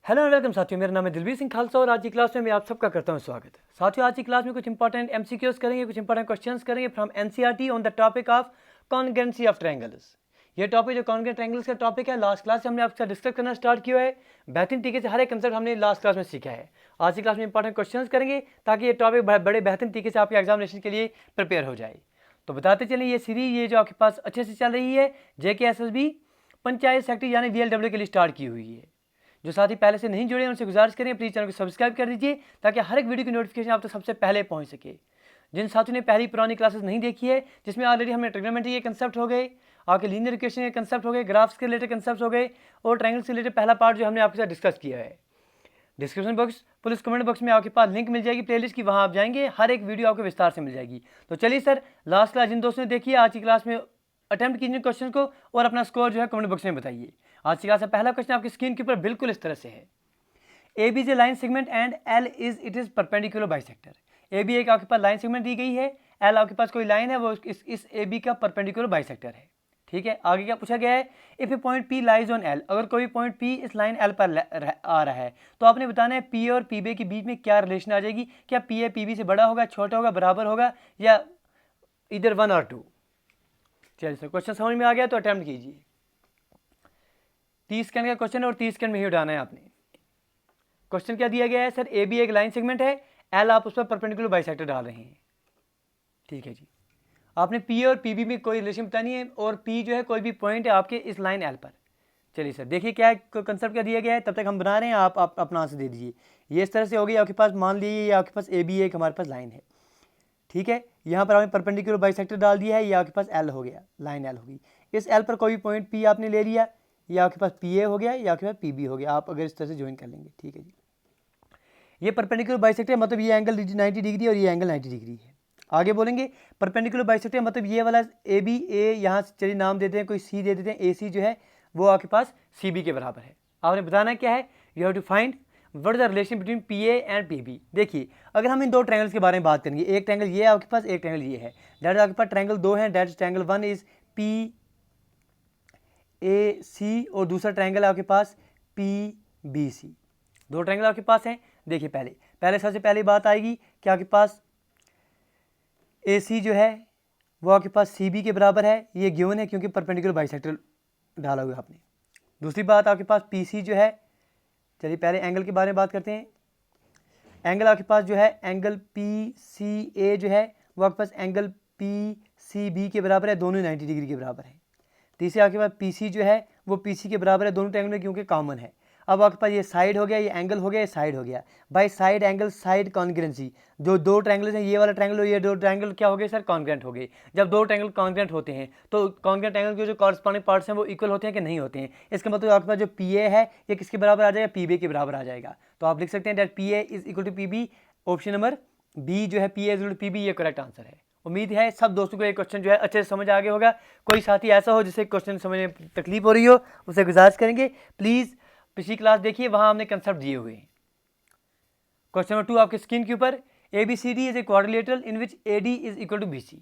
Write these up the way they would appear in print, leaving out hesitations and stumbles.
Hello and welcome साथियों, मेरा नाम है दिलबीर सिंह खालसा और आज की क्लास में मैं आप सबका करता हूं स्वागत। साथियों, आज की क्लास में कुछ इंपॉर्टेंट एमसीक्यूज करेंगे, कुछ इंपॉर्टेंट क्वेश्चंस करेंगे from NCERT on the topic of congruency of triangles. ये टॉपिक जो कॉन्ग्रुएंट ट्रायंगल्स का टॉपिक है, लास्ट क्लास से हमने आपके साथ डिस्कस करना स्टार्ट किया है। बेहतरीन तरीके से हर एक कंसेप्ट हमने लास्ट क्लास में सीखा है। आज की क्लास में इंपॉर्टेंट क्वेश्चंस करेंगे ताकि ये टॉपिक बड़े बेहतरीन तरीके से आपके एग्जामिनेशन के लिए प्रिपेयर हो जाए। तो बताते चलें, ये सीरीज ये जो आपके पास अच्छे से चल रही है JKSSB पंचायत सेक्रेटरी यानी VLW के लिए स्टार्ट की हुई है। जो साथी पहले से नहीं जुड़े हैं उनसे गुजारिश करें प्लीज़ चैनल को सब्सक्राइब कर दीजिए ताकि हर एक वीडियो की नोटिफिकेशन आप तक सबसे पहले पहुंच सके। जिन साथियों ने पहली पुरानी क्लासेस नहीं देखी है, जिसमें ऑलरेडी हमने ट्रिग्नोमेट्री के कंसेप्ट हो गए, आपके लीनियर इक्वेशन के कंसेप्ट हो गए, ग्राफ्स के रिलेटेड कंसेप्ट हो गए और ट्रायंगल से रिलेटेड पहला पार्ट जो हमने आपके साथ डिस्कस किया है। Description box plus comment box में आपके पास लिंक मिल जाएगी प्लेलिस्ट की, वहाँ आप जाएंगे, हर एक वीडियो आपको विस्तार से मिल जाएगी। तो चलिए सर, लास्ट क्लास जिन दोस्तों ने देखी है आज की क्लास में अटेम्प्ट कीजिए क्वेश्चन को और अपना स्कोर जो है कमेंट बॉक्स में बताइए। आज की क्लास का पहला क्वेश्चन आपकी स्क्रीन के ऊपर बिल्कुल इस तरह से है। AB is a line segment and L is perpendicular bisector। AB एक आपके पास लाइन सेगमेंट दी गई है, L आपके पास कोई लाइन है, वो इस AB का परपेंडिकुलर बाइसेक्टर है। ठीक है, आगे क्या पूछा गया है, if A point P lies on L, अगर कोई पॉइंट P इस लाइन L पर आ रहा है तो आपने बताना है P और PB के बीच में क्या रिलेशन आ जाएगी। क्या PA PB से बड़ा होगा, छोटा होगा, बराबर होगा या इधर 1 और 2। चलिए सर, क्वेश्चन समझ में आ गया तो अटेम्प्ट कीजिए। 30 सेकंड का क्वेश्चन है और 30 सेकंड में ही उठाना है आपने। क्वेश्चन क्या दिया गया है सर, AB एक लाइन सेगमेंट है, L आप उस पर परपेंडिकुलर बाइसेक्टर डाल रहे हैं। ठीक है जी, आपने P और PB में कोई रिलेशन बतानी है और P जो है कोई भी पॉइंट है आपके इस लाइन L पर। चलिए सर, देखिए क्या कंसेप्ट क्या दिया गया है, तब तक हम बना रहे हैं, आप अपना आंसर दे दीजिए। ये इस तरह से होगी, आपके पास मान लीजिए ये आपके पास AB एक हमारे पास लाइन है। ठीक है, यहाँ पर आपने परपेंडिकुलर बाइसेक्टर डाल दिया है, ये आपके पास L हो गया, लाइन L होगी। इस L पर कोई पॉइंट P आपने ले लिया, ये आपके पास PA हो गया, या आपके पास PB हो गया, आप अगर इस तरह से ज्वाइन कर लेंगे। ठीक है जी, ये परपेंडिकुलर बाइसेक्टर मतलब ये एंगल 90 डिग्री और ये एंगल 90 डिग्री है। आगे बोलेंगे परपेंडिकुलर बाइसेक्टर मतलब ये वाला AB A, यहाँ से चलिए नाम देते हैं, कोई C दे देते हैं, AC जो है वो आपके पास CB के बराबर है। आपने बताना क्या है, you have to find what is the relation between PA and PB। देखिए, अगर हम इन दो ट्रायंगल्स के बारे में बात करेंगे, एक ट्रायंगल ये है आपके पास, एक ट्रायंगल ये है, दैट इज आपके पास ट्रायंगल दो है, that is triangle one is PAC और दूसरा ट्रायंगल आपके पास PBC। दो ट्रायंगल आपके पास हैं। देखिए पहले सबसे पहली बात आएगी कि आपके पास AC जो है वो आपके पास CB के बराबर है, ये गिवन है क्योंकि परपेंडिकुलर बाइसेक्टर डाला हुआ है आपने। दूसरी बात आपके पास PC जो है, चलिए पहले एंगल के बारे में बात करते हैं। एंगल आपके पास जो है एंगल PCA जो है वो आपके पास एंगल PCB के बराबर है, दोनों 90 डिग्री के बराबर है। तीसरे आपके पास PC जो है वो PC के बराबर है, दोनों ट्रायंगल में क्योंकि कॉमन है। अब आपके पास ये साइड हो गया, ये एंगल हो गया, ये साइड हो गया। By side angle side congruency, जो दो ट्रायंगल्स हैं, ये वाला ट्रायंगल और ये दो ट्रायंगल क्या हो गए सर, कॉन्ग्रुएंट हो गए। जब दो ट्रायंगल कॉन्ग्रुएंट होते हैं तो कॉन्ग्रुएंट एंगल के जो कॉरस्पॉन्डिंग पार्ट्स हैं वो इक्वल होते हैं कि नहीं होते हैं। इसका मतलब आपके पास जो PA है ये किसके बराबर आ जाएगा, PB के बराबर आ जाएगा। तो आप लिख सकते हैं that PA is equal to PB। Option number B जो है PA is equal to PB, ये करेक्ट आंसर है। उम्मीद है सब दोस्तों को ये क्वेश्चन जो है अच्छे से समझ आ गया होगा। कोई साथी ऐसा हो जिसे क्वेश्चन समझने में तकलीफ हो रही हो, उसे गुजारिश करेंगे प्लीज़ पिछली क्लास देखिए, वहाँ हमने कंसेप्ट दिए हुए हैं। क्वेश्चन नंबर 2 आपके स्क्रीन के ऊपर, ABCD is a quadrilateral in which AD is equal to BC।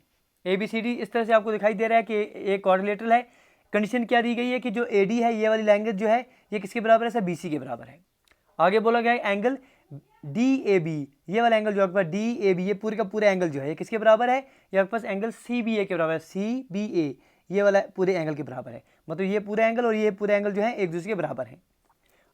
ABCD इस तरह से आपको दिखाई दे रहा है कि एक क्वाड्रिलेटरल है। कंडीशन क्या दी गई है कि जो AD है, ये वाली लैंग्वेज जो है ये किसके बराबर है सर, BC के बराबर है। आगे बोला गया है एंगल DAB, ये वाला एंगल जो आपके पास DAB, ये पूरे का पूरा एंगल जो है ये किसके बराबर है, ये आपके पास एंगल CBA के बराबर है। CBA ये वाला पूरे एंगल के बराबर है, मतलब ये पूरा एंगल और ये पूरा एंगल जो है एक दूसरे के बराबर है।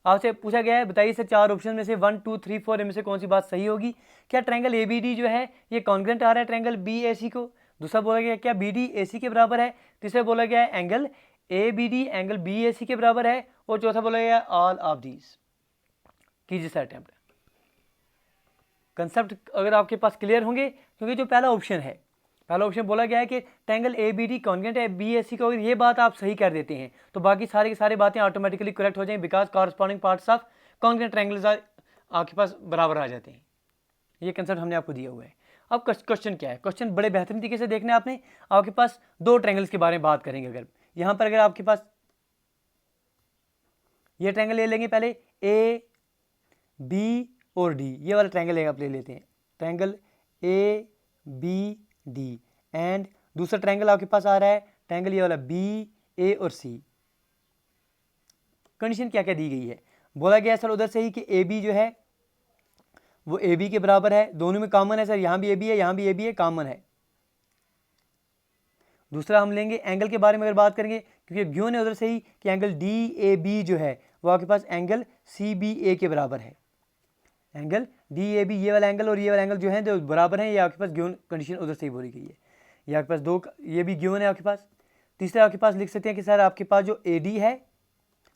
आपसे पूछा गया है बताइए सर, चार ऑप्शन में से 1 2 3 4 इनमें से कौन सी बात सही होगी। क्या ट्रायंगल ABD जो है ये कॉन्ग्रुएंट आ रहा है ट्रायंगल BAC को। दूसरा बोला गया क्या BD AC के बराबर है। तीसरा बोला गया है एंगल ABD एंगल BAC के बराबर है। और चौथा बोला गया ऑल ऑफ दीज। कीजिए सर अटेम्प्ट। कंसेप्ट अगर आपके पास क्लियर होंगे, क्योंकि जो पहला ऑप्शन है, पहला ऑप्शन बोला गया है कि ट्रायंगल ABD कॉन्ग्रुएंट है BAC को, अगर ये बात आप सही कर देते हैं तो बाकी सारे की सारी बातें ऑटोमेटिकली करेक्ट हो जाएंगी, because corresponding parts of congruent triangles आपके पास बराबर आ जाते हैं। ये कंसेप्ट हमने आपको दिया हुआ है। अब क्वेश्चन क्या है, क्वेश्चन बड़े बेहतरीन तरीके से देखना है आपने। आपके पास दो ट्रायंगल्स के बारे में बात करेंगे। अगर यहाँ पर अगर आपके पास ये ट्रायंगल ले लेंगे, पहले AB और D, ये वाला ट्रायंगल आप ले लेते हैं, ट्रायंगल ABD एंड दूसरा ट्रायंगल आपके पास आ रहा है ट्रायंगल ये वाला BA और C। कंडीशन क्या क्या दी गई है, बोला गया सर उधर से ही कि ए बी जो है वो ए बी के बराबर है, दोनों में कॉमन है सर, यहाँ भी ए बी है, यहाँ भी ए बी है, कॉमन है। दूसरा हम लेंगे एंगल के बारे में अगर बात करेंगे, क्योंकि गिवन है उधर से ही कि एंगल डी ए बी जो है वो आपके पास एंगल सी बी ए के बराबर है। एंगल डी ए बी, ये वाला एंगल और ये वाला एंगल जो है जो बराबर है, ये आपके पास गिवन कंडीशन उधर से ही बोली गई है। ये आपके पास दो, ये भी गिवन है आपके पास। तीसरा आपके पास लिख सकते हैं कि सर आपके पास जो ए डी है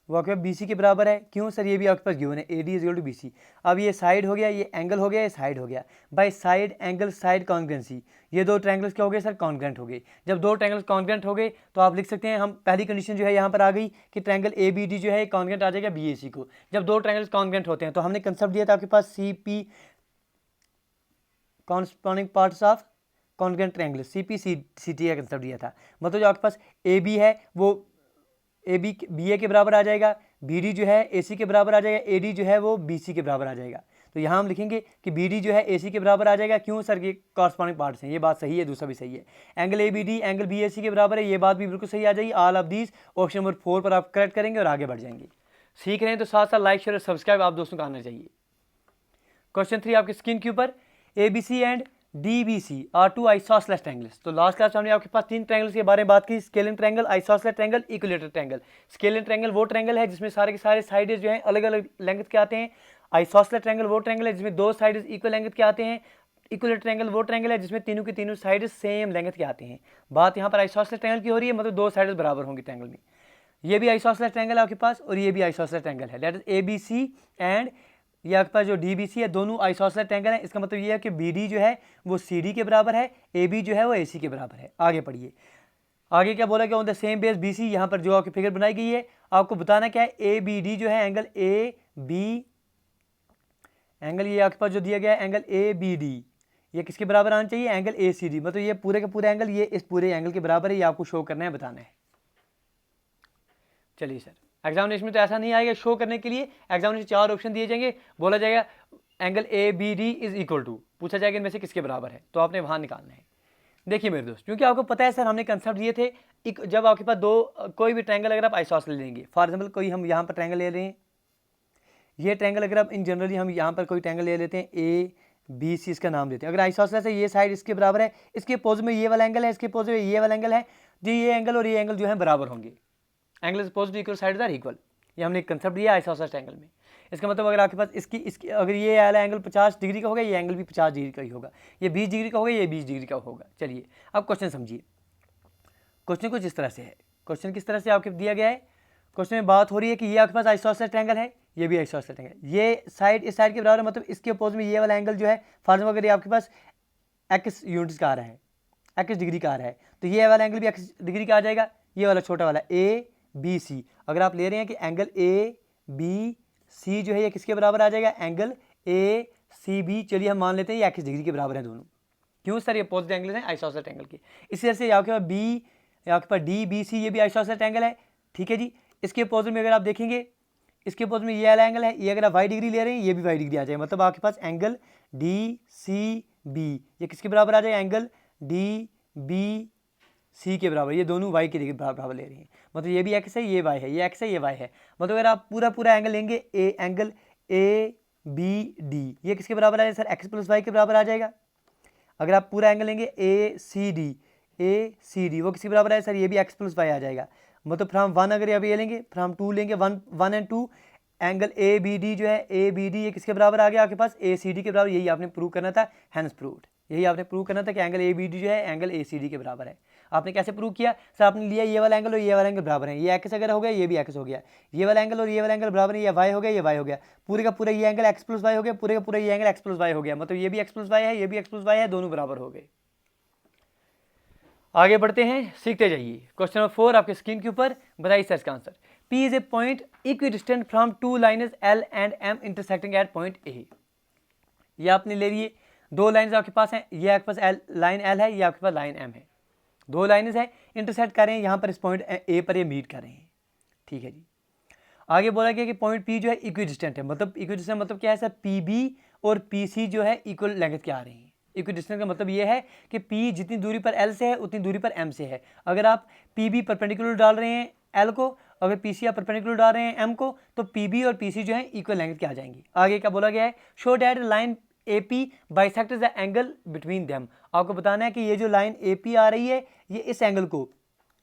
वो आपके पास बी सी के बराबर है। क्यों सर, ये भी आपके पास गिवन है, A D is equal to B C. अब ये साइड हो गया, ये एंगल हो गया, ये साइड हो गया। बाय साइड एंगल साइड कॉन्ग्रेंसी, ये दो ट्रायंगल्स क्या हो गए सर, कॉन्ग्रेंट हो गए। जब दो ट्रायंगल्स कॉन्ग्रेंट हो गए तो आप लिख सकते हैं, हम पहली कंडीशन जो है यहाँ पर आ गई कि ट्रायंगल ए बी डी जो है कॉन्ग्रेंट आ जाएगा बी ए सी को। जब दो ट्रायंगल्स कॉन्ग्रेंट होते हैं तो हमने कंसेप्ट दिया था आपके पास C P corresponding parts of congruent triangle, C P C T का कंसेप्ट दिया था। मतलब जो आपके पास ए बी है वो ए बी बी ए के बराबर आ जाएगा, बी डी जो है ए सी के बराबर आ जाएगा, ए डी जो है वो बी सी के बराबर आ जाएगा। तो यहाँ हम लिखेंगे कि बी डी जो है ए सी के बराबर आ जाएगा। क्यों सर, ये कॉरस्पॉन्डिंग पार्ट्स हैं, ये बात सही है, दूसरा भी सही है। Angle A B D angle B A C के बराबर है, ये बात भी बिल्कुल सही आ जाएगी। All of these option number 4 पर आप करेक्ट करेंगे और आगे बढ़ जाएंगे। सीख रहे हैं तो साथ साथ लाइक शेयर और सब्सक्राइब आप दोस्तों को आना चाहिए। क्वेश्चन 3 आपके स्क्रीन के ऊपर, A B C and D B C are two isosceles triangles. तो लास्ट क्लास में हमने आपके पास तीन ट्रायंगल्स के बारे में बात की, scalene triangle, isosceles triangle, equilateral triangle. Scalene triangle वो ट्रायंगल है जिसमें सारे के सारे साइड्स जो हैं अलग अलग लेंथ के आते हैं। आइसोसेलेस ट्रायंगल वो ट्रायंगल है जिसमें दो साइड्स इक्वल लेंथ के आते हैं। इक्विलेटरल ट्रायंगल वो ट्रायंगल है जिसमें तीनों के तीनों साइड्स सेम लेंथ के आते हैं। बात यहाँ पर आइसोसेलेस ट्रायंगल की हो रही है, मतलब दो साइड्स बराबर होंगी ट्रायंगल में। ये भी आइसोसेलेस ट्रायंगल है आपके पास और ये भी आइसोसेलेस ट्रायंगल है। That is A B C and ये आपके पास जो डी बी सी है, दोनों आइसोसेलेस ट्रायंगल है। इसका मतलब ये है कि बी डी जो है वो सी डी के बराबर है, ए बी जो है वो ए सी के बराबर है। आगे पढ़िए, आगे क्या बोला कि on the same base B C, यहाँ पर जो आपकी फिगर बनाई गई है आपको बताना क्या है, ए बी डी जो है एंगल ए बी, एंगल ये आपके पास जो दिया गया है एंगल ए बी डी, ये किसके बराबर आना चाहिए, एंगल ए सी डी। मतलब ये पूरे का पूरा एंगल ये इस पूरे एंगल के बराबर है, ये आपको शो करना है, बताना है। चलिए सर, एग्जामिनेशन में तो ऐसा नहीं आएगा शो करने के लिए, एग्जामिनेशन 4 ऑप्शन दिए जाएंगे, बोला जाएगा angle A B D is equal to, पूछा जाएगा इनमें से किसके बराबर है, तो आपने वहाँ निकालना है। देखिए मेरे दोस्त, क्योंकि आपको पता है सर हमने कंसेप्ट दिए थे, जब आपके पास दो कोई भी ट्रायंगल अगर आप आइसोसेलेस लेंगे, फॉर एग्जाम्पल कोई हम यहाँ पर ट्रायंगल ले रहे हैं, ये ट्रायंगल अगर आप इन जनरली हम यहाँ पर कोई ट्रायंगल ले लेते हैं ए बी सी, इसका नाम देते हैं। अगर आइसोसेलेस है, ये साइड इसके बराबर है, इसके अपोजिट में ये वाला एंगल है, इसके अपोजिट में ये वाला एंगल है, जो ये एंगल और ये एंगल जो है बराबर होंगे, angle opposite equal sides are equal. ये हमने एक कंसेप्ट दिया आइसोसेलेस ट्रायंगल में। इसका मतलब अगर आपके पास इसकी अगर ये वाला एंगल 50 डिग्री का होगा, ये एंगल भी 50 डिग्री का ही होगा, ये 20 डिग्री का होगा, ये 20 डिग्री का होगा। चलिए अब क्वेश्चन समझिए। क्वेश्चन कुछ इस तरह से है, क्वेश्चन किस तरह से आपको दिया गया है, क्वेश्चन में बात हो रही है कि ये आपके पास आइसोसेलेस ट्रायंगल है, ये भी आइसोसेलेस ट्रायंगल, ये साइड इस साइड के बराबर, मतलब इसके अपोजिट में ये वाला एंगल जो है, फॉर एग्जाम्पल अगर ये आपके पास एक्स यूनिट्स का आ रहा है, एक्स डिग्री का आ रहा है, तो ये वाला एंगल भी एक्स डिग्री का आ जाएगा। ये वाला छोटा वाला ए बी सी, अगर आप ले रहे हैं कि एंगल ए बी सी जो है ये किसके बराबर आ जाएगा, एंगल ए सी बी। चलिए हम मान लेते हैं ये एक्स डिग्री के बराबर है दोनों। क्यों सर, ये अपोजिट एंगल है आइसोसेलेस ट्रायंगल के। इसी तरह से आपके पास बी, आपके पास डी बी सी, ये भी आइसोसेलेस ट्रायंगल है, ठीक है जी। इसके अपोजिट में अगर आप देखेंगे, इसके अपोजिट में ये वाला एंगल है, ये अगर आप वाई डिग्री ले रहे हैं, ये भी वाई डिग्री आ जाएगा। मतलब आपके पास एंगल डी सी बी ये किसके बराबर आ जाएगा, एंगल डी बी सी के बराबर। ये दोनों वाई के बराबर ले रहे हैं, मतलब ये भी एक्स है, ये वाई है, ये एक्स है, ये वाई है। मतलब अगर आप पूरा एंगल लेंगे, एंगल ए बी डी ये किसके बराबर आ जाएगा सर, एक्स प्लस वाई के बराबर आ जाएगा। अगर आप पूरा एंगल लेंगे ए सी डी वो किसके बराबर है सर, ये भी एक्स प्लस वाई आ जाएगा। मतलब फ्रॉम 1 अगर आप ये लेंगे, फ्रॉम 2 लेंगे, 1 and 2, angle A B D जो है ए बी डी ये किसके बराबर आ गया आपके पास, ए सी डी के बराबर। यही आपने प्रूव करना था, हैंस प्रूव्ड। यही आपने प्रूव करना था कि एंगल ए बी डी जो है एंगल ए सी डी के बराबर है। आपने कैसे प्रूव किया सर, आपने लिया ये वाला एंगल और ये वाला एंगल बराबर है, ये एक्स अगर हो गया, ये भी एक्स हो गया, ये वाला एंगल और ये वाला एंगल बराबर है, ये वाई हो गया, ये वाई हो गया, पूरे का पूरा ये एंगल एक्स प्लस वाई हो गया, पूरे का पूरा ये एंगल एक्स प्लस वाई हो गया। मतलब ये भी एक्स प्लस वाई है, ये भी एक्स प्लस वाई है, दोनों बराबर हो गए। आगे बढ़ते हैं, सीखते जाइए। क्वेश्चन नंबर 4 आपके स्क्रीन के ऊपर, बताइए सर इसका answer. P is a point equidistant from two lines L and M intersecting at point A। ये आपने ले लिए, दो लाइन्स आपके पास हैं, ये आपके पास लाइन L है, ये आपके पास लाइन M है, दो लाइन्स है, इंटरसेक्ट कर रहे हैं यहाँ पर इस पॉइंट A पर ये मीट कर रहे हैं, ठीक है जी। आगे बोला गया कि पॉइंट P जो है इक्विडिस्टेंट है, मतलब इक्विडिस्टेंट मतलब क्या है सर, PB और PC जो है इक्वल लेंथ के आ रहे हैं। इक्विडिस्टेंस का मतलब ये है कि P जितनी दूरी पर L से है उतनी दूरी पर M से है। अगर आप PB परपेंडिकुलर डाल रहे हैं L को अगर पी सी आप परपेंडिकुलर डाल रहे हैं एम को, तो पी बी और पी सी जो है इक्वल लेंथ के आ जाएंगे। आगे क्या बोला गया है, show that line A P bisect the angle between them. आपको बताना है कि ये जो लाइन ए पी आ रही है ये इस एंगल को,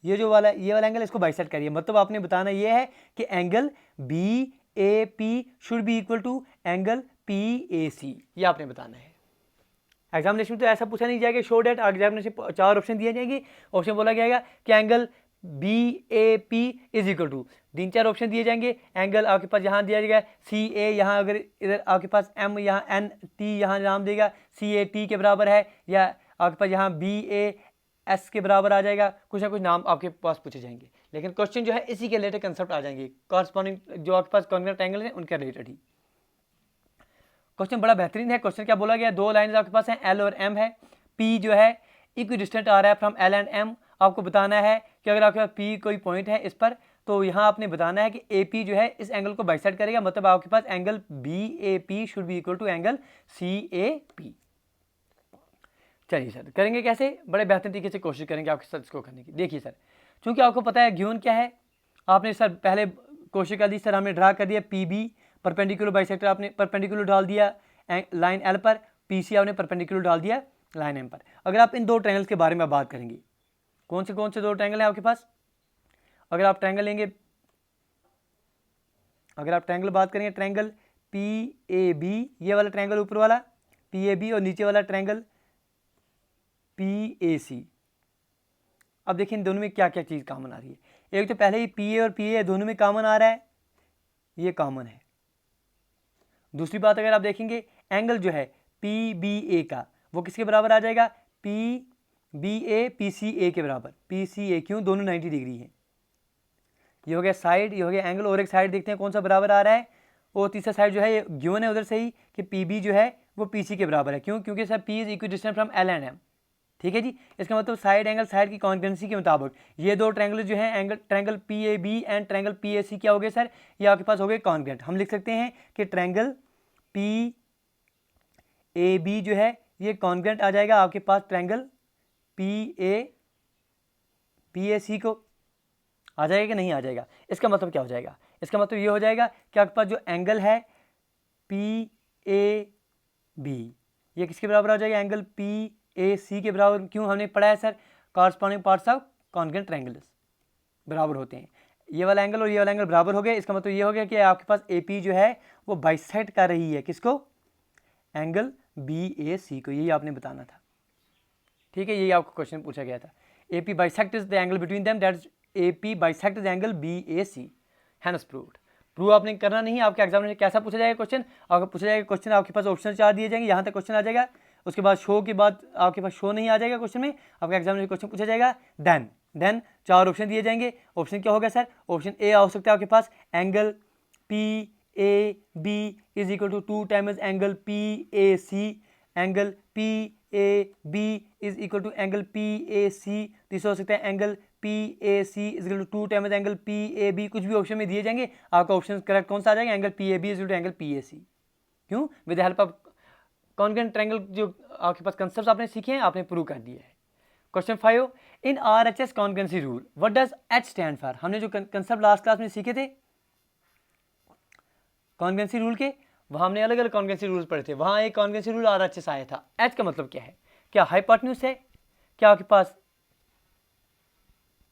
ये वाला एंगल इसको बाइसेक्ट करिए। मतलब आपने बताना ये है कि angle B A P should be equal to angle P A C, ये आपने बताना है। एग्जामिनेशन में तो ऐसा पूछा नहीं जाएगा शो डेट, एग्जामिनेशन 4 ऑप्शन दिए जाएंगे। ऑप्शन बोला जाएगा कि angle B A P is equal to, 3-4 option दिए जाएंगे। एंगल आपके पास यहाँ दिया जाएगा सी ए, यहाँ अगर इधर आपके पास एम, यहाँ एन टी, यहाँ नाम देगा सी ए टी के बराबर है, या आपके पास यहाँ बी ए एस के बराबर आ जाएगा। कुछ ना कुछ नाम आपके पास पूछे जाएंगे, लेकिन क्वेश्चन जो है इसी के रिलेटेड कंसेप्ट आ जाएंगे, कॉरस्पॉन्डिंग जो आपके पास कॉन्ग्रुएंट एंगल है उनके रिलेटेड ही। क्वेश्चन बड़ा बेहतरीन है। क्वेश्चन क्या बोला गया, 2 लाइन आपके पास हैं एल और एम है, पी जो है इक्वी डिस्टेंट आ रहा है फ्रॉम एल एंड एम। आपको बताना है कि अगर आपके पास पी कोई पॉइंट है इस पर, तो यहाँ आपने बताना है कि ए पी जो है इस एंगल को बाइसेक्ट करेगा। मतलब आपके पास angle B A P should be equal to angle C A P. चलिए सर करेंगे कैसे, बड़े बेहतरीन तरीके से कोशिश करेंगे आपके साथ इसको करने की। देखिए सर, चूंकि आपको पता है गिवन क्या है, आपने सर पहले कोशिश कर दी, सर हमने ड्रा कर दिया पी बी परपेंडिकुलर बाइसेक्टर, आपने परपेंडिकुलर डाल दिया लाइन एल पर, पी सी आपने परपेंडिकुलर डाल दिया लाइन एम पर। अगर आप इन 2 ट्रायंगल्स के बारे में बात करेंगे, कौन से 2 ट्रायंगल हैं आपके पास, अगर आप ट्रायंगल लेंगे, अगर आप ट्रायंगल बात करेंगे, ट्रायंगल पी ए बी, ये वाला ट्रायंगल ऊपर वाला पी ए बी और नीचे वाला ट्रायंगल पी ए सी। अब देखिए इन दोनों में क्या क्या चीज़ कॉमन आ रही है। एक तो पहले ही पी ए और पी ए दोनों में कॉमन आ रहा है, ये कॉमन है। दूसरी बात अगर आप देखेंगे, एंगल जो है पी बी ए का वो किसके बराबर आ जाएगा, P B A P C A के बराबर, पी सी ए, क्यों, दोनों 90 डिग्री हैं। ये हो गया साइड, ये हो गया एंगल। और एक साइड देखते हैं कौन सा बराबर आ रहा है, और तीसरा साइड जो है ये गिवन है उधर से ही कि पी बी जो है वो पी सी के बराबर है। क्यों, क्योंकि sir P is equidistant from L and M. ठीक है जी, इसका मतलब साइड एंगल साइड की कॉन्ग्रुएंसी के मुताबिक ये 2 ट्रायंगल जो है angle triangle P A B and triangle P A C क्या हो गए सर, ये आपके पास हो गए कॉन्ग्रुएंट। हम लिख सकते हैं कि ट्रायंगल पी ए बी जो है ये कॉन्ग्रुएंट आ जाएगा आपके पास ट्रायंगल पी ए सी को, आ जाएगा कि नहीं आ जाएगा। इसका मतलब क्या हो जाएगा, इसका मतलब ये हो जाएगा कि आपके पास जो एंगल है पी ए बी ये किसके बराबर आ जाएगा, एंगल पी ए सी के बराबर। क्यों, हमने पढ़ा है sir corresponding parts of congruent triangles बराबर होते हैं। ये वाला एंगल और ये वाला एंगल बराबर हो गए, इसका मतलब ये हो गया कि आपके पास ए पी जो है वो बाइसेक्ट कर रही है किसको, एंगल बी ए सी को। यही आपने बताना था। ठीक है, यही आपको क्वेश्चन पूछा गया था। A P bisect is the angle between them, that is A P bisect is angle B A C, hence proved. Prove आपने करना नहीं है। आपके एग्जाम में कैसा पूछा जाएगा क्वेश्चन, आपको पूछा जाएगा क्वेश्चन, आपके पास ऑप्शन 4 दिए जाएंगे, यहाँ तक क्वेश्चन आ जाएगा। उसके बाद शो के बाद आपके पास शो नहीं आ जाएगा क्वेश्चन में, आपका एग्जाम में क्वेश्चन पूछा जाएगा देन 4 ऑप्शन दिए जाएंगे। ऑप्शन क्या होगा सर, ऑप्शन ए हो सकता है आपके पास angle P A B is equal to 2 times angle P A C, angle P A B is equal to angle P A C. तीसरा हो सकता है angle P A C is equal to 2 times angle P A B. कुछ भी option में दिए जाएंगे, आपका ऑप्शन करेक्ट कौन सा आ जाएगा, angle P A B is equal to angle P A C. क्यों, with the help of congruent triangle जो आपके पास कंसेप्ट आपने सीखे हैं, आपने प्रूव कर दिया है। Question 5, in R H S congruency rule what does H stand for. हमने जो कंसेप्ट लास्ट क्लास में सीखे थे कॉन्ग्रुएंसी रूल के, वहाँ हमने अलग अलग कॉन्ग्रुएंसी रूल्स पढ़े थे। वहाँ एक congruency rule R H S आया था। एच का मतलब क्या है, क्या हाइपोटेन्यूज है, क्या आपके पास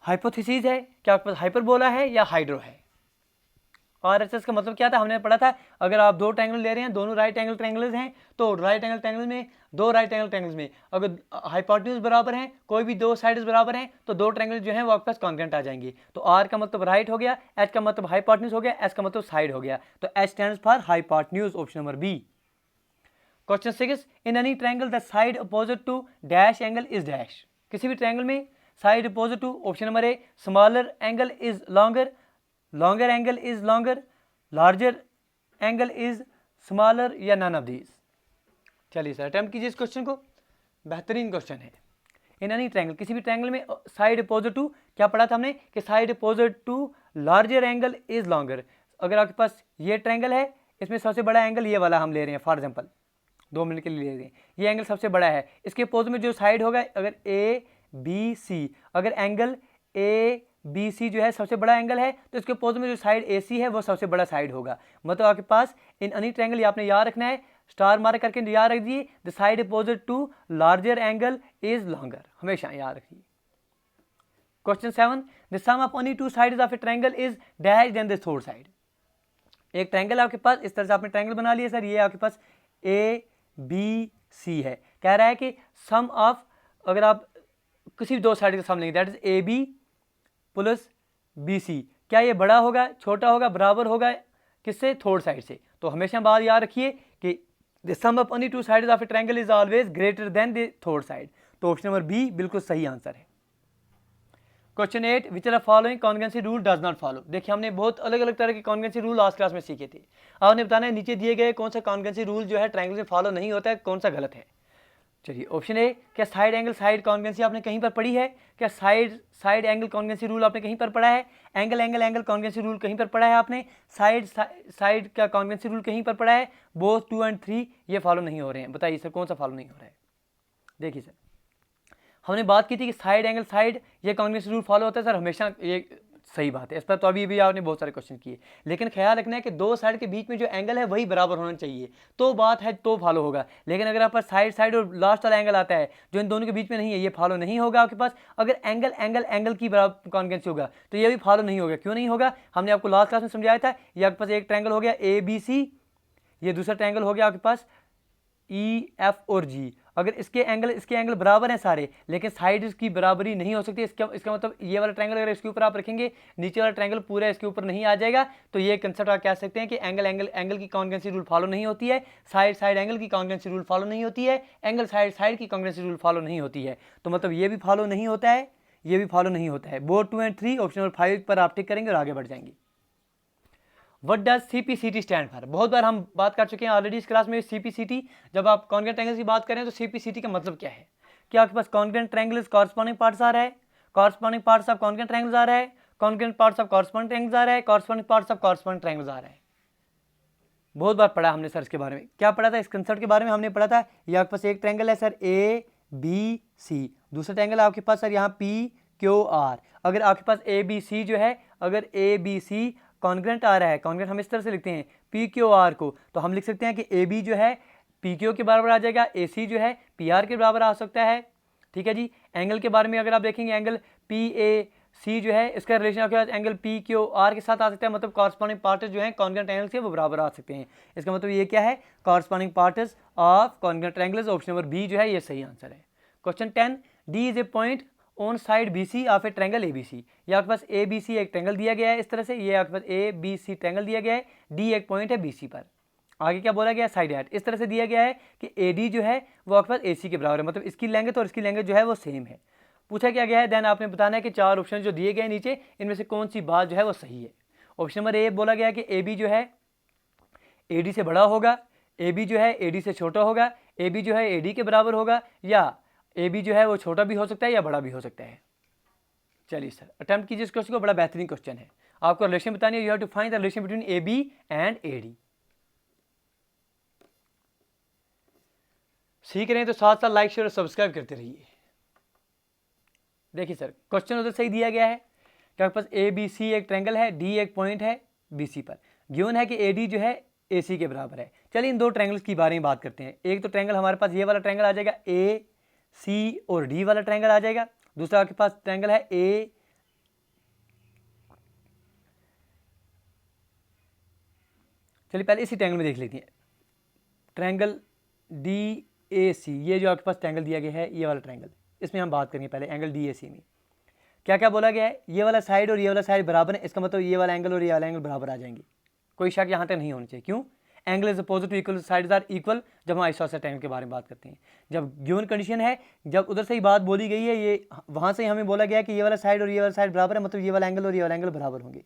हाइपोथेसिस है, क्या आपके पास हाइपरबोला है, या हाइड्रो है। आरएचएस का मतलब क्या था, हमने पढ़ा था अगर आप 2 ट्रायंगल ले रहे हैं, दोनों राइट एंगल ट्रायंगल्स हैं, तो राइट एंगल ट्रायंगल में 2 राइट एंगल ट्रायंगल्स में अगर हाइपोटेन्यूज बराबर हैं, कोई भी 2 साइड्स बराबर हैं, तो 2 ट्रायंगल जो हैं वो आपके पास कॉन्ग्रुएंट आ जाएंगे। तो आर का मतलब राइट हो गया, एच का मतलब हाइपोटेन्यूज हो गया, एस का मतलब साइड हो गया। तो H stands for hypotenuse, option number B. Question 6, in any triangle the side opposite to dash angle is dash. किसी भी ट्रायंगल में side opposite to, option number A smaller angle is longer, longer angle is longer, larger angle is smaller, या none of these. चलिए sir attempt कीजिए इस question को, बेहतरीन क्वेश्चन है। इन एनी ट्रायंगल, किसी भी ट्रायंगल में साइड अपोजिट टू, क्या पढ़ा था हमने कि side opposite to larger angle is longer. अगर आपके पास ये ट्रायंगल है, इसमें सबसे बड़ा एंगल ये वाला हम ले रहे हैं, फॉर एग्जांपल 2 मिनट के लिए ले रहे हैं, ये एंगल सबसे बड़ा है। इसके अपोजिट में जो साइड होगा, अगर ए बी सी, अगर एंगल ए बी सी जो है सबसे बड़ा एंगल है, तो इसके अपोजिट में जो साइड ए सी है वो सबसे बड़ा साइड होगा। मतलब आपके पास इन एनी ट्रायंगल, ये आपने याद रखना है, स्टार मार्क करके याद रख दिए, the side opposite to larger angle is longer, हमेशा याद रखिए। Question 7, the sum of any two sides of a triangle is dash than the third side. एक ट्रायंगल आपके पास, इस तरह से आपने ट्रायंगल बना लिया सर, ये आपके पास ए बी सी है, कह रहा है कि सम ऑफ, अगर आप किसी भी दो साइड का सम लेंगे, that is A B plus B C, क्या ये बड़ा होगा, छोटा होगा, बराबर होगा किससे, थर्ड साइड से। तो हमेशा बात याद रखिए कि the sum of any two sides of a triangle is always greater than the third side. तो ऑप्शन नंबर बी बिल्कुल सही आंसर है। Question 8, which are following congruency rule does not follow. देखिए हमने बहुत अलग अलग तरह के कॉन्ग्रुएंसी रूल लास्ट क्लास में सीखे थे। आपने बताना है नीचे दिए गए कौन सा कॉन्ग्रुएंसी रूल जो है ट्रायंगल में फॉलो नहीं होता है, कौन सा गलत है। चलिए ऑप्शन ए, क्या साइड एंगल साइड कॉन्ग्रुएंसी आपने कहीं पर पढ़ी है? क्या साइड एंगल कॉन्ग्रुएंसी रूल आपने कहीं पर पढ़ा है? Angle angle angle congruency rule कहीं पर पढ़ा है आपने? साइड का कॉन्ग्रुएंसी रूल कहीं पर पढ़ा है? बोथ 2 और 3 ये फॉलो नहीं हो रहे हैं। बताइए सर कौन सा फॉलो नहीं हो रहा है? देखिए सर हमने बात की थी कि साइड एंगल साइड ये कॉन्ग्रुएंसी रूल फॉलो होता है सर हमेशा, ये सही बात है, इस पर तो अभी भी आपने बहुत सारे क्वेश्चन किए, लेकिन ख्याल रखना है कि दो साइड के बीच में जो एंगल है वही बराबर होना चाहिए, तो बात है तो फॉलो होगा। लेकिन अगर आपके पास साइड और लास्ट वाला एंगल आता है जो इन दोनों के बीच में नहीं है, ये फॉलो नहीं होगा आपके पास। अगर एंगल एंगल एंगल की बराबर कॉन्ग्रुएंसी होगा तो ये भी फॉलो नहीं होगा। क्यों नहीं होगा? हमने आपको लास्ट क्लास में समझाया था। ये आपके पास एक ट्रायंगल हो गया ए बी सी, ये दूसरा ट्रायंगल हो गया आपके पास ई एफ और जी। अगर इसके एंगल बराबर हैं सारे, लेकिन साइड की बराबरी नहीं हो सकती, इसका मतलब ये वाला ट्रायंगल अगर इसके ऊपर आप रखेंगे, नीचे वाला ट्रायंगल पूरा इसके ऊपर नहीं आ जाएगा, तो ये कंसेप्ट आप कह सकते हैं कि एंगल एंगल एंगल की कॉन्ग्रुएंसी रूल फॉलो नहीं होती है, साइड एंगल की कॉन्ग्रुएंसी रूल फॉलो नहीं होती है, एंगल साइड की कॉन्ग्रुएंसी रूल फॉलो नहीं होती है। तो मतलब ये भी फॉलो नहीं होता है, ये भी फॉलो नहीं होता है। बोथ 2 और 3 ऑप्शन नंबर 5 पर आप टिक करेंगे और आगे बढ़ जाएंगे। What does CPCT stand for? बहुत बार हम बात कर चुके हैं ऑलरेडी इस क्लास में। CPCT, जब आप कॉन्ग्रुएंट ट्रायंगल की बात करें तो CPCT का मतलब क्या है? क्या आपके पास कॉन्ग्रुएंट ट्रायंगल्स कॉरस्पॉन्डिंग पार्ट्स आ रहा है, corresponding parts of congruent triangles आ रहा है, congruent parts of corresponding triangles आ रहा है, corresponding parts of corresponding triangles आ रहा है। बहुत बार पढ़ा हमने सर इसके बारे में। क्या पढ़ा था? इस कंसेप्ट के बारे में हमने पढ़ा था। ये आपके पास एक ट्रायंगल है सर ए बी सी, दूसरा ट्रायंगल आपके पास सर यहाँ पी क्यू आर। अगर आपके पास ए बी सी जो है, अगर ए बी सी कॉन्ग्रुएंट आ रहा है, कॉन्ग्रुएंट हम इस तरह से लिखते हैं पी क्यू आर को, तो हम लिख सकते हैं कि ए बी जो है पी क्यू के बराबर आ जाएगा, ए सी जो है पी आर के बराबर आ सकता है। ठीक है जी। एंगल के बारे में अगर आप देखेंगे, एंगल पी ए सी जो है इसका रिलेशन आपके पास एंगल पी क्यू आर के साथ आ सकता है, मतलब कॉरस्पॉन्डिंग पार्ट्स जो हैं कॉन्ग्रुएंट एंगल से वो बराबर आ सकते हैं। इसका मतलब ये क्या है? Corresponding parts of congruent triangles. Option number B जो है ये सही आंसर है। Question 10, D is a point on side B C of a triangle A B C. ये आपके पास ए बी सी एक ट्रायंगल दिया गया है इस तरह से, ये आपके पास ए बी सी ट्रायंगल दिया गया है, डी एक पॉइंट है बी सी पर। आगे क्या बोला गया? Side eight. इस तरह से दिया गया है कि ए डी जो है वो आपके पास ए सी के बराबर है, मतलब इसकी लेंथ और इसकी लेंथ जो है वो सेम है। पूछा क्या गया है? देन आपने बताना है कि चार ऑप्शन जो दिए गए नीचे, इनमें से कौन सी बात जो है वो सही है। ऑप्शन नंबर ए बोला गया है कि ए बी जो है ए डी से बड़ा होगा, ए बी जो है ए डी से छोटा होगा, ए बी जो है ए डी के बराबर होगा, या ए बी जो है वो छोटा भी हो सकता है या बड़ा भी हो सकता है। चलिए सर अटेम्प्ट कीजिए इस क्वेश्चन को, बड़ा बेहतरीन क्वेश्चन है। आपको रिलेशन बतानी है, you have to find the relation between A B and A D. सीख रहे हैं तो साथ साथ लाइक शेयर और सब्सक्राइब करते रहिए। देखिए सर क्वेश्चन उधर सही दिया गया है कि आपके पास ए बी सी एक ट्रायंगल है, डी एक पॉइंट है बी सी पर, गिवन है कि ए डी जो है ए सी के बराबर है। चलिए इन दो ट्रायंगल्स के बारे में बात करते हैं। एक तो ट्रायंगल हमारे पास ये वाला ट्रायंगल आ जाएगा, ए सी और डी वाला ट्रायंगल आ जाएगा। दूसरा आपके पास ट्रायंगल है ए चलिए पहले इसी ट्रायंगल में देख लेते हैं, ट्रायंगल डी ए सी। ये जो आपके पास ट्रायंगल दिया गया है ये वाला ट्रायंगल, इसमें हम बात करेंगे पहले एंगल डी ए सी में। क्या क्या बोला गया है? ये वाला साइड और ये वाला साइड बराबर है, इसका मतलब ये वाला एंगल और ये वाला एंगल बराबर आ जाएंगे। कोई शक यहाँ तक नहीं होना चाहिए। क्यों? Angle is opposite to equal, sides are equal. जब हम आइसोसेलेस ट्रायंगल के बारे में बात करते हैं, जब गिवन कंडीशन है, जब उधर से ही बात बोली गई है, ये वहाँ से हमें बोला गया कि ये वाला साइड और ये वाला साइड बराबर है, मतलब ये वाला एंगल और ये वाला एंगल बराबर होंगे।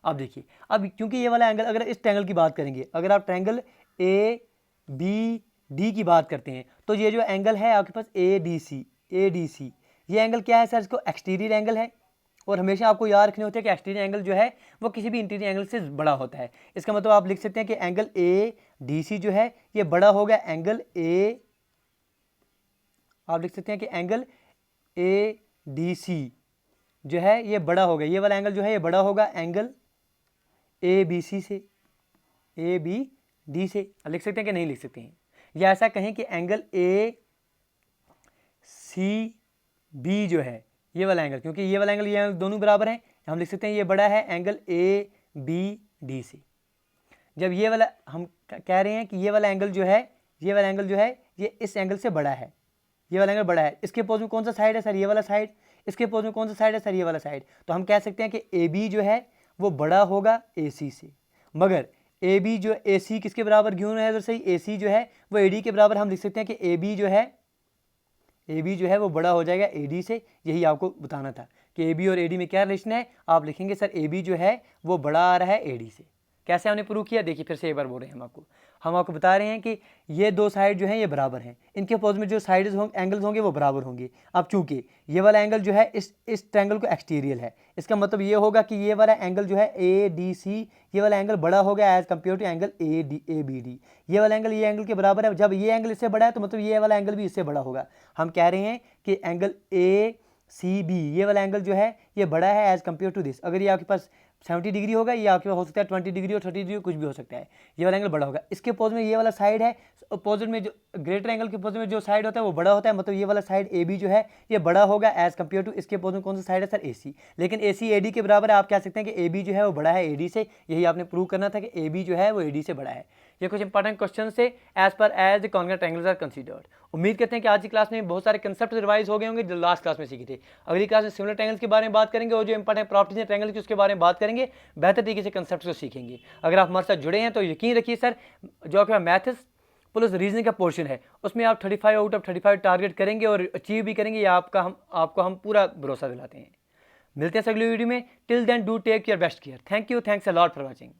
अब देखिए, अब क्योंकि ये वाला एंगल, अगर इस ट्रायंगल की बात करेंगे, अगर आप ट्रायंगल ए बी डी की बात करते हैं, तो ये जो एंगल है आपके पास ए डी सी, ये एंगल क्या है सर? इसको एक्सटीरियर एंगल है। और हमेशा आपको याद रखने होते हैं कि एक्सटीरियर एंगल जो है वो किसी भी इंटीरियर एंगल से बड़ा होता है। इसका मतलब आप लिख सकते हैं कि एंगल ए डी सी जो है ये बड़ा होगा एंगल ए, आप लिख सकते हैं कि एंगल ए डी सी जो है ये बड़ा होगा, ये वाला एंगल जो है ये बड़ा होगा एंगल ए बी सी से, ए बी डी से। लिख सकते हैं कि नहीं लिख सकते हैं? या ऐसा कहें कि एंगल ए सी बी जो है ये वाला एंगल, क्योंकि ये वाला एंगल ये एंगल दोनों बराबर हैं, हम लिख सकते हैं ये बड़ा है एंगल ए बी डी से। जब ये वाला हम कह रहे हैं कि ये वाला एंगल जो है, ये वाला एंगल जो है ये इस एंगल से बड़ा है, ये वाला एंगल बड़ा है, इसके अपोज में कौन सा साइड है सर? ये वाला साइड। इसके अपोज में कौन सा साइड है सर? ये वाला साइड। तो हम कह सकते हैं कि ए बी जो है वो बड़ा होगा ए सी से, मगर ए बी जो ए सी किसके बराबर क्यों है? तो सही ए सी जो है वो ए डी के बराबर। हम लिख सकते हैं कि ए बी जो है वो बड़ा हो जाएगा ए डी से। यही आपको बताना था कि ए बी और ए डी में क्या रिलेशन है। आप लिखेंगे सर ए बी जो है वो बड़ा आ रहा है ए डी से। कैसे हमने प्रूव किया? देखिए फिर से एक बार बोल रहे हैं हम आपको बता रहे हैं कि ये दो साइड जो हैं ये बराबर हैं, इनके अपोज में जो साइड्स होंगे एंगल्स होंगे वो बराबर होंगे। अब चूंकि ये वाला एंगल जो है इस ट्रायंगल को एक्सटीरियल है, इसका मतलब ये होगा कि ये वाला एंगल जो है ए डी सी, ये वाला एंगल बड़ा होगा as compare to angle A B D. ये वाला एंगल ये एंगल के बराबर है। जब ये एंगल इससे बड़ा है तो मतलब ये वाला एंगल भी इससे बड़ा होगा। हम कह रहे हैं कि एंगल ए सी बी ये वाला एंगल जो है ये बड़ा है एज कम्पेयर टू दिस। अगर ये आपके पास 70 डिग्री होगा, ये आपके पास हो सकता है 20 डिग्री और 30 डिग्री कुछ भी हो सकता है, ये वाला एंगल बड़ा होगा। इसके अपोज में ये वाला साइड है, अपोजिट में जो ग्रेटर एंगल के अपोजिट में जो साइड होता है वो बड़ा होता है, मतलब ये वाला साइड ए बी जो है ये बड़ा होगा एज कम्पेयर टू इसके अपोज में कौन सा साइड है सर? ए सी। लेकिन ए सी ए डी के बराबर है। आप कह सकते हैं कि ए बी जो है वो बड़ा है ए डी से। यही आपने प्रूव करना था कि ए बी जो है वो ए डी से बड़ा है। ये कुछ इंपॉर्टेंट क्वेश्चन से as per as the congruent triangles are considered. उम्मीद करते हैं कि आज की क्लास में बहुत सारे कंसेप्ट रिवाइज हो गए होंगे जो लास्ट क्लास में सीखे थे। अगली क्लास में सिमिलर ट्रायंगल्स के बारे में बात करेंगे और जो इंपॉर्टेंट प्रॉपर्टीज हैं ट्रायंगल की उसके बारे में बात करेंगे, बेहतर तरीके से कंसेप्ट को सीखेंगे। अगर आप हमारे साथ जुड़े हैं तो यकीन रखिए सर जो आपके मैथ्स प्लस रीजनिंग का पोर्शन है उसमें आप 35 आउट ऑफ 35 टारगेट करेंगे और अचीव भी करेंगे। या आपको हम पूरा भरोसा दिलाते हैं। मिलते हैं अगली वीडियो में। Till then do take your best care. Thank you, thanks a lot for watching.